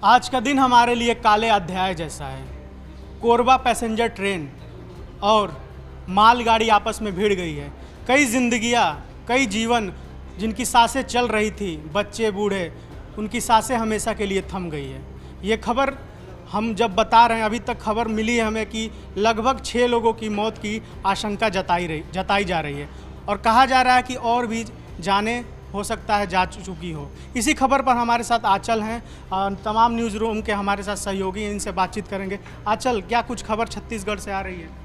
आज का दिन हमारे लिए काले अध्याय जैसा है। कोरबा पैसेंजर ट्रेन और मालगाड़ी आपस में भिड़ गई है। कई जिंदगियां, कई जीवन जिनकी सांसें चल रही थी, बच्चे बूढ़े, उनकी सांसें हमेशा के लिए थम गई है। ये खबर हम जब बता रहे हैं, अभी तक खबर मिली है हमें कि लगभग 6 लोगों की मौत की आशंका जताई जा रही है और कहा जा रहा है कि और भी जाने हो सकता है जा चुकी हो। इसी खबर पर हमारे साथ आंचल हैं, तमाम न्यूज़ रूम के हमारे साथ सहयोगी हैं, इनसे बातचीत करेंगे। आंचल, क्या कुछ खबर छत्तीसगढ़ से आ रही है?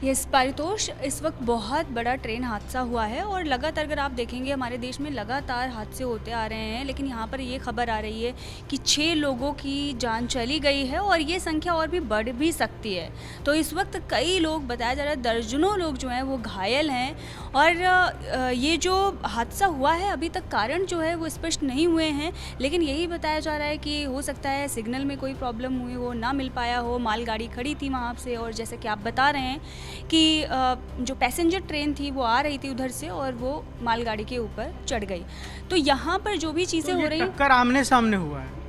यस पारितोष, इस वक्त बहुत बड़ा ट्रेन हादसा हुआ है और लगातार अगर आप देखेंगे हमारे देश में लगातार हादसे होते आ रहे हैं, लेकिन यहाँ पर ये खबर आ रही है कि 6 लोगों की जान चली गई है और ये संख्या और भी बढ़ भी सकती है। तो इस वक्त कई लोग, बताया जा रहा है दर्जनों लोग जो हैं वो घायल हैं और ये जो हादसा हुआ है अभी तक कारण जो है वो स्पष्ट नहीं हुए हैं, लेकिन यही बताया जा रहा है कि हो सकता है सिग्नल में कोई प्रॉब्लम हुई हो, ना मिल पाया हो, मालगाड़ी खड़ी थी वहाँ से और जैसे कि आप बता रहे हैं कि जो पैसेंजर ट्रेन थी वो आ रही थी उधर से और वो मालगाड़ी के ऊपर चढ़ गई। तो यहाँ पर जो भी चीज़ें हो रही हैं, टक्कर आमने सामने हुआ है।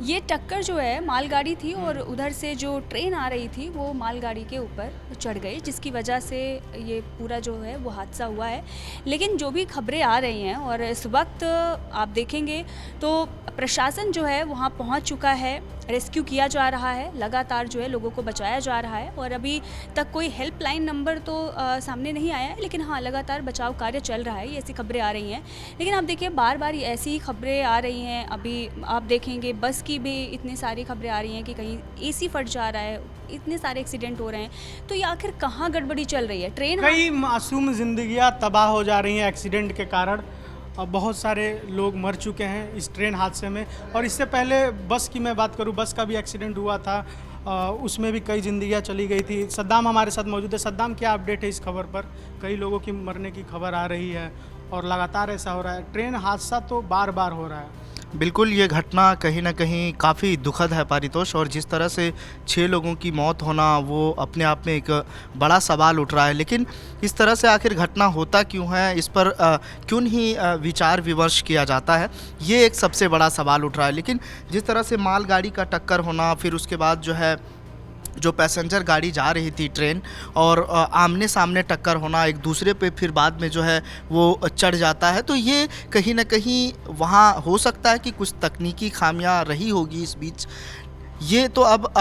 ये टक्कर जो है मालगाड़ी थी और उधर से जो ट्रेन आ रही थी वो मालगाड़ी के ऊपर चढ़ गई, जिसकी वजह से ये पूरा जो है वो हादसा हुआ है। लेकिन जो भी खबरें आ रही हैं और इस वक्त आप देखेंगे तो प्रशासन जो है वहाँ पहुँच चुका है, रेस्क्यू किया जा रहा है, लगातार जो है लोगों को बचाया जा रहा है और अभी तक कोई हेल्पलाइन नंबर तो सामने नहीं आया है, लेकिन हाँ लगातार बचाव कार्य चल रहा है, ये ऐसी खबरें आ रही हैं। लेकिन आप देखिए बार बार ऐसी खबरें आ रही हैं। अभी आप देखेंगे बस की भी इतनी सारी खबरें आ रही हैं कि कहीं एसी फट जा रहा है, इतने सारे एक्सीडेंट हो रहे हैं। तो ये आखिर कहाँ गड़बड़ी चल रही है? ट्रेन, कई मासूम जिंदगियां तबाह हो जा रही हैं एक्सीडेंट के कारण और बहुत सारे लोग मर चुके हैं इस ट्रेन हादसे में। और इससे पहले बस की मैं बात करूं, बस का भी एक्सीडेंट हुआ था, उसमें भी कई जिंदगियां चली गई थी। सद्दाम हमारे साथ मौजूद है। सद्दाम, क्या अपडेट है इस खबर पर? कई लोगों की मरने की खबर आ रही है और लगातार ऐसा हो रहा है। ट्रेन हादसा तो बार बार हो रहा है। बिल्कुल, ये घटना कहीं न कहीं काफ़ी दुखद है पारितोष, और जिस तरह से 6 लोगों की मौत होना वो अपने आप में एक बड़ा सवाल उठ रहा है। लेकिन इस तरह से आखिर घटना होता क्यों है, इस पर क्यों नहीं विचार विमर्श किया जाता है, ये एक सबसे बड़ा सवाल उठ रहा है। लेकिन जिस तरह से मालगाड़ी का टक्कर होना, फिर उसके बाद जो पैसेंजर गाड़ी जा रही थी ट्रेन, और आमने सामने टक्कर होना एक दूसरे पे, फिर बाद में जो है वो चढ़ जाता है, तो ये कहीं ना कहीं वहाँ हो सकता है कि कुछ तकनीकी खामियां रही होगी इस बीच। ये तो अब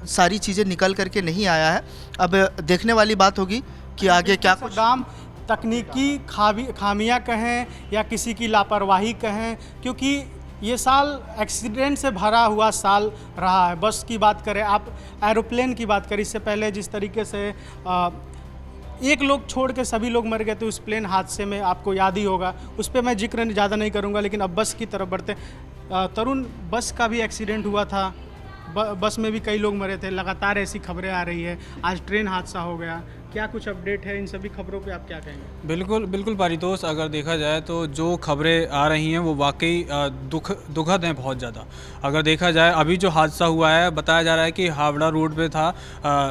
सारी चीज़ें निकल करके नहीं आया है। अब देखने वाली बात होगी कि आगे क्या कुछ दाम तकनीकी खामियां कहें या किसी की लापरवाही कहें, क्योंकि ये साल एक्सीडेंट से भरा हुआ साल रहा है। बस की बात करें, आप एरोप्लेन की बात करें, इससे पहले जिस तरीके से एक लोग छोड़ के सभी लोग मर गए थे उस प्लेन हादसे में, आपको याद ही होगा। उस पर मैं जिक्र ज़्यादा नहीं करूँगा। लेकिन अब बस की तरफ बढ़ते, तरुण, बस का भी एक्सीडेंट हुआ था, बस में भी कई लोग मरे थे। लगातार ऐसी खबरें आ रही है, आज ट्रेन हादसा हो गया। क्या कुछ अपडेट है इन सभी खबरों पे, आप क्या कहेंगे? बिल्कुल पारितोष, अगर देखा जाए तो जो खबरें आ रही हैं वो वाकई दुखद हैं बहुत ज़्यादा। अगर देखा जाए अभी जो हादसा हुआ है, बताया जा रहा है कि हावड़ा रोड पे था,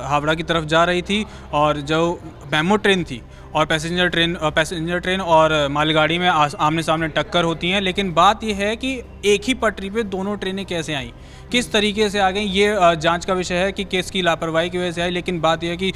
हावड़ा की तरफ जा रही थी और जो मेमो ट्रेन थी और पैसेंजर ट्रेन और मालगाड़ी में आमने सामने टक्कर होती हैं। लेकिन बात यह है कि एक ही पटरी पे दोनों ट्रेनें कैसे आईं, किस तरीके से आ गई, ये जांच का विषय है कि किसकी लापरवाही की वजह से आई। लेकिन बात यह है कि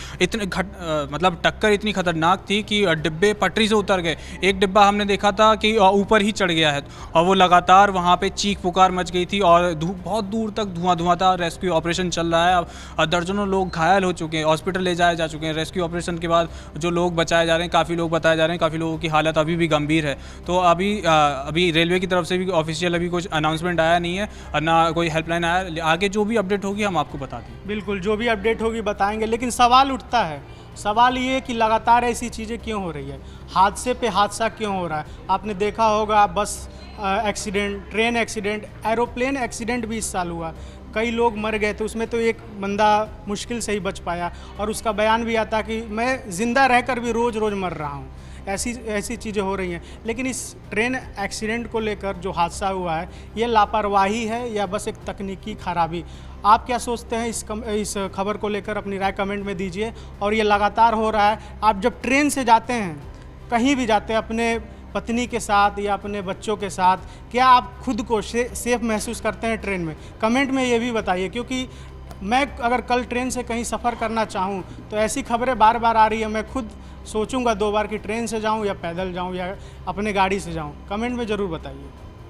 मतलब टक्कर इतनी खतरनाक थी कि डिब्बे पटरी से उतर गए। एक डिब्बा हमने देखा था कि ऊपर ही चढ़ गया है और वो लगातार वहाँ पे चीख पुकार मच गई थी और बहुत दूर तक धुआं था। रेस्क्यू ऑपरेशन चल रहा है, अब दर्जनों लोग घायल हो चुके हैं, हॉस्पिटल ले जाए जा चुके हैं। रेस्क्यू ऑपरेशन के बाद जो लोग बचाए जा रहे हैं, काफ़ी लोग बताए जा रहे हैं, काफ़ी लोगों की हालत अभी भी गंभीर है। तो अभी रेलवे की तरफ से भी ऑफिशियल अभी कुछ अनाउंसमेंट आया नहीं है और ना कोई हेल्पलाइन आया। आगे जो भी अपडेट होगी हम आपको बता देंगे। बिल्कुल, जो भी अपडेट होगी बताएंगे। लेकिन सवाल उठता है, सवाल ये कि लगातार ऐसी चीज़ें क्यों हो रही है, हादसे पे हादसा क्यों हो रहा है। आपने देखा होगा बस accident, train accident, aeroplane accident भी इस साल हुआ, कई लोग मर गए थे। उसमें तो एक बंदा मुश्किल से ही बच पाया और उसका बयान भी आता कि मैं ज़िंदा रहकर भी रोज़ मर रहा हूँ। ऐसी चीज़ें हो रही हैं। लेकिन इस ट्रेन एक्सीडेंट को लेकर जो हादसा हुआ है, ये लापरवाही है या बस एक तकनीकी खराबी? आप क्या सोचते हैं इस खबर को लेकर? अपनी राय कमेंट में दीजिए। और ये लगातार हो रहा है। आप जब ट्रेन से जाते हैं, कहीं भी जाते हैं, अपने पत्नी के साथ या अपने बच्चों के साथ, क्या आप खुद को सेफ महसूस करते हैं ट्रेन में? कमेंट में ये भी बताइए, क्योंकि मैं अगर कल ट्रेन से कहीं सफ़र करना चाहूँ तो ऐसी खबरें बार बार आ रही है, मैं खुद सोचूंगा 2 बार कि ट्रेन से जाऊँ या पैदल जाऊँ या अपने गाड़ी से जाऊँ। कमेंट में ज़रूर बताइए।